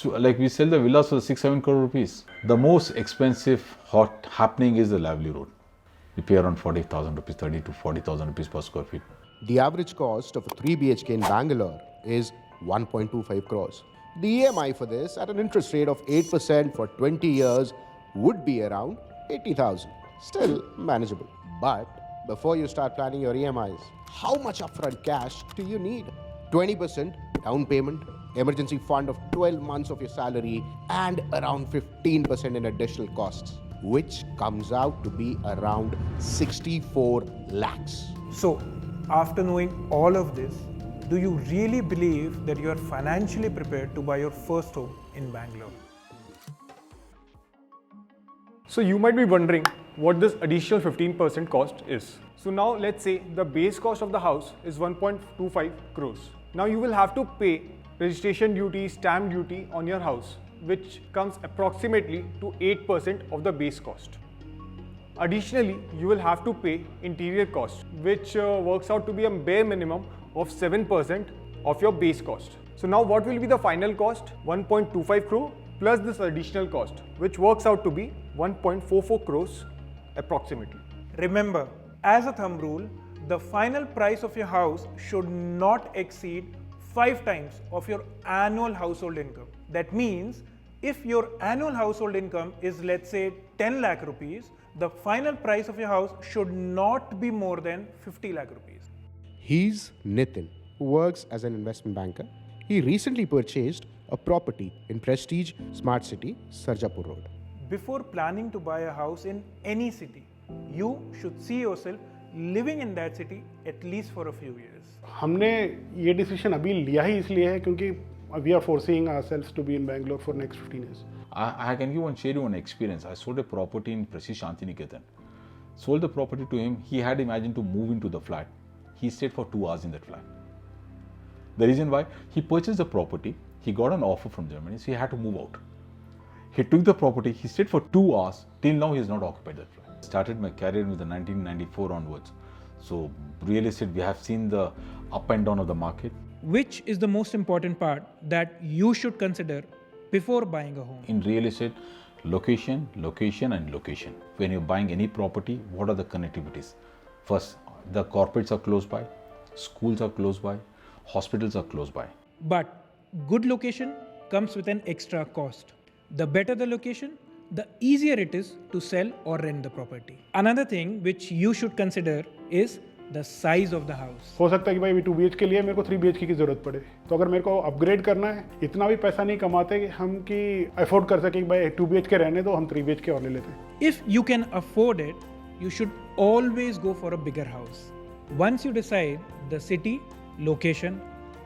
So like we sell the villas for 6-7 crore rupees. The most expensive hot happening is the Lively Road. You pay around 40,000 rupees, 30 to 40,000 rupees per square feet. The average cost of a 3 BHK in Bangalore is 1.25 crores. The EMI for this at an interest rate of 8% for 20 years would be around 80,000. Still manageable. But before you start planning your EMIs, how much upfront cash do you need? 20% down payment, emergency fund of 12 months of your salary, and around 15% in additional costs, which comes out to be around 64 lakhs. So, after knowing all of this, do you really believe that you are financially prepared to buy your first home in Bangalore? So you might be wondering what this additional 15% cost is. So now let's say the base cost of the house is 1.25 crores. Now you will have to pay registration duty, stamp duty on your house, which comes approximately to 8% of the base cost. Additionally, you will have to pay interior cost, which works out to be a bare minimum of 7% of your base cost. So now what will be the final cost? 1.25 crore plus this additional cost, which works out to be 1.44 crores approximately. Remember, as a thumb rule, the final price of your house should not exceed 5 times of your annual household income. That means if your annual household income is, let's say, 10 lakh rupees, the final price of your house should not be more than 50 lakh rupees. He's Nitin, who works as an investment banker. He recently purchased a property in Prestige Smart City, Sarjapur Road. Before planning to buy a house in any city, you should see yourself living in that city at least for a few years. हमने ये decision अभी लिया ही इसलिए है क्योंकि we are foreseeing ourselves to be in Bangalore for next 15 years. I can share you one experience. I sold a property in Prestige Shantiniketan. Sold the property to him. He had imagined to move into the flat. He stayed for 2 hours in that flat. The reason why, he purchased the property, he got an offer from Germany, so he had to move out. He took the property, he stayed for 2 hours, till now he has not occupied that flat. Started my career with the 1994 onwards. So real estate, we have seen the up and down of the market. Which is the most important part that you should consider before buying a home? In real estate, location, location and location. When you're buying any property, what are the connectivities? First, the corporates are close by, schools are close by, hospitals are close by. But good location comes with an extra cost. The better the location, the easier it is to sell or rent the property. Another thing which you should consider is the size of the house. हो सकता है कि भाई 2 BHK के लिए मेरे को 3 BHK की जरूरत पड़े, तो अगर मेरे को अपग्रेड करना है, इतना भी पैसा नहीं कमाते कि हम कि अफोर्ड कर सके कि भाई 2 BHK रहने दो, हम 3 BHK और ले लेते हैं. If you can afford it, you should always go for a bigger house. Once you decide the city, location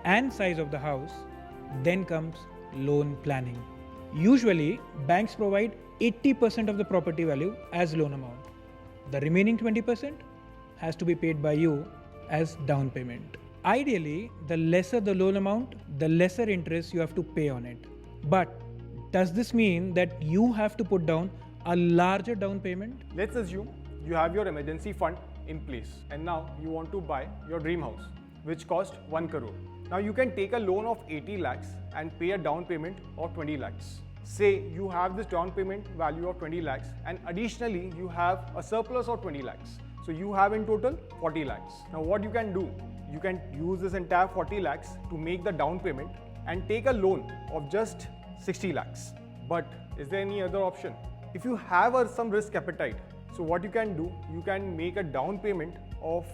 and size of the house, then comes loan planning. Usually, banks provide 80% of the property value as loan amount. The remaining 20% has to be paid by you as down payment. Ideally, the lesser the loan amount, the lesser interest you have to pay on it. But does this mean that you have to put down a larger down payment? Let's assume you have your emergency fund in place and now you want to buy your dream house, which cost 1 crore. Now you can take a loan of 80 lakhs and pay a down payment of 20 lakhs. Say you have this down payment value of 20 lakhs and additionally you have a surplus of 20 lakhs. So you have in total 40 lakhs. Now what you can do, you can use this entire 40 lakhs to make the down payment and take a loan of just 60 lakhs. But is there any other option? If you have some risk appetite, so what you can do, you can make a down payment of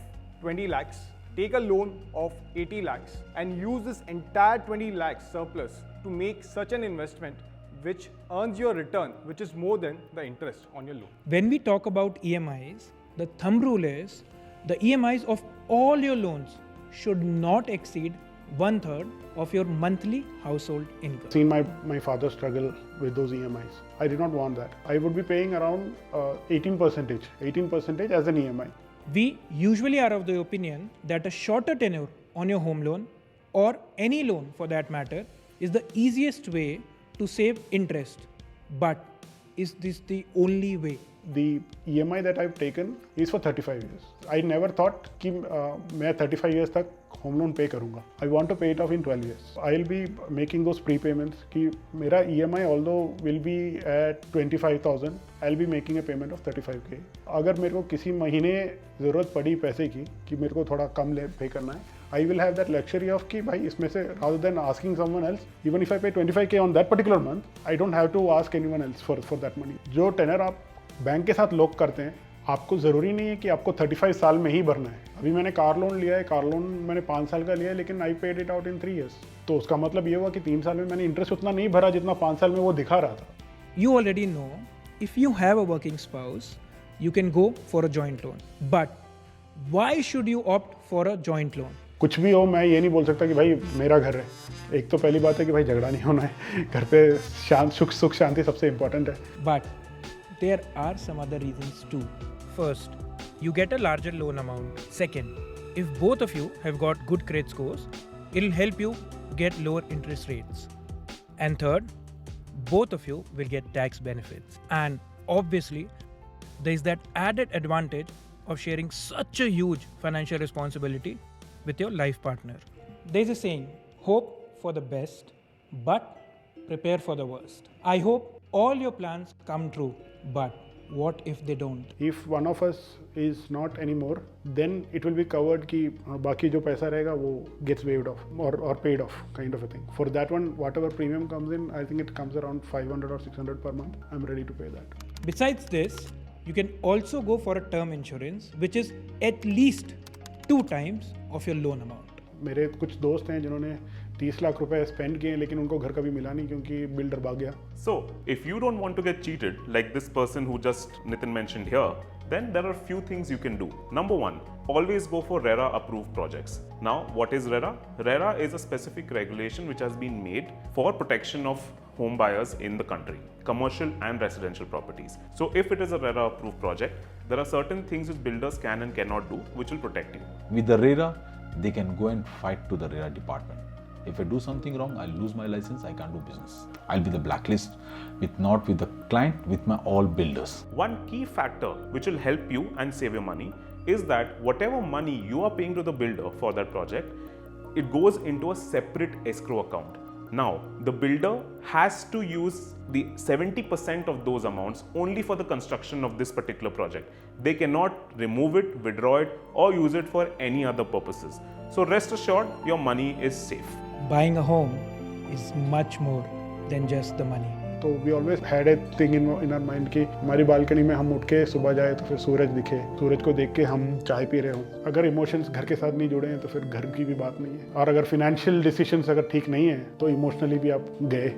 20 lakhs, take a loan of 80 lakhs and use this entire 20 lakhs surplus to make such an investment which earns your return, which is more than the interest on your loan. When we talk about EMIs, the thumb rule is the EMIs of all your loans should not exceed 1/3 of your monthly household income. Seen my father struggle with those EMIs. I did not want that. I would be paying around 18% as an EMI. We usually are of the opinion that a shorter tenure on your home loan or any loan for that matter is the easiest way to save interest. But is this the only way? the EMI that I've taken is for 35 years. I never thought कि मैं 35 years तक home loan पे करूँगा. I want to pay it off in 12 years. I'll be making those prepayments कि मेरा EMI although will be at 25,000, I'll be making a payment of 35K. अगर मेरे को किसी महीने ज़रूरत पड़ी पैसे की कि मेरे को थोड़ा कम पे करना है, I will have that luxury of कि भाई इसमें से rather than asking someone else, even if I pay 25K on that particular month, I don't have to ask anyone else for that money. जो टेनर आप bank के साथ lock करते हैं, आपको ज़रूरी नहीं है कि आपको 35 साल में ही भरना है. अभी मैंने कार लोन लिया है, कार लोन मैंने 5 साल का लिया है, लेकिन I paid it out in 3 years. तो उसका मतलब ये हुआ कि 3 साल में मैंने इंटरेस्ट उतना नहीं भरा जितना 5 साल में वो दिखा रहा था. You already know, if you have a working spouse, you can go for a joint loan. But why should you opt for a joint loan? कुछ भी हो, मैं ये नहीं बोल सकता कि भाई मेरा घर है. एक तो पहली बात है कि भाई झगड़ा नहीं होना है, घर पे सुख शांति सबसे इम्पोर्टेंट है. But there are some other reasons too. First, you get a larger loan amount. Second, if both of you have got good credit scores, it'll help you get lower interest rates. And third, both of you will get tax benefits. And obviously, there is that added advantage of sharing such a huge financial responsibility with your life partner. There's a saying, hope for the best, but prepare for the worst. I hope all your plans come true, but what if they don't? If one of us is not anymore, then it will be covered कि बाकी जो पैसा रहेगा वो gets waived off or paid off kind of a thing. For that one, whatever premium comes in, I think it comes around 500 or 600 per month. I'm ready to pay that. Besides this, you can also go for a term insurance, which is at least 2 times of your loan amount. मेरे कुछ दोस्त हैं जिन्होंने 30 लाख रुपए spend किए लेकिन उनको घर कभी मिला नहीं क्योंकि बिल्डर भाग गया. So, if you don't want to get cheated, like this person who just Nitin mentioned here, then there are few things you can do. Number one, always go for RERA approved projects. Now, what is RERA? RERA is a specific regulation which has been made for protection of home buyers in the country, commercial and residential properties. So, if it is a RERA approved project, there are certain things which builders can and cannot do which will protect you. With the RERA, they can go and fight to the RERA department. If I do something wrong, I'll lose my license, I can't do business. I'll be the blacklist, not with the client, with my all builders. One key factor which will help you and save your money is that whatever money you are paying to the builder for that project, it goes into a separate escrow account. Now, the builder has to use the 70% of those amounts only for the construction of this particular project. They cannot remove it, withdraw it, or use it for any other purposes. So rest assured, your money is safe. Buying a home is much more than just the money. तो we always had a thing in our mind कि हमारी balcony में हम उठ के सुबह जाए तो फिर सूरज दिखे, सूरज को देख के हम चाय पी रहे हों. अगर इमोशंस घर के साथ नहीं जुड़े हैं तो फिर घर की भी बात नहीं है. और अगर फाइनेंशियल डिसीजंस अगर ठीक नहीं है तो इमोशनली भी आप गए.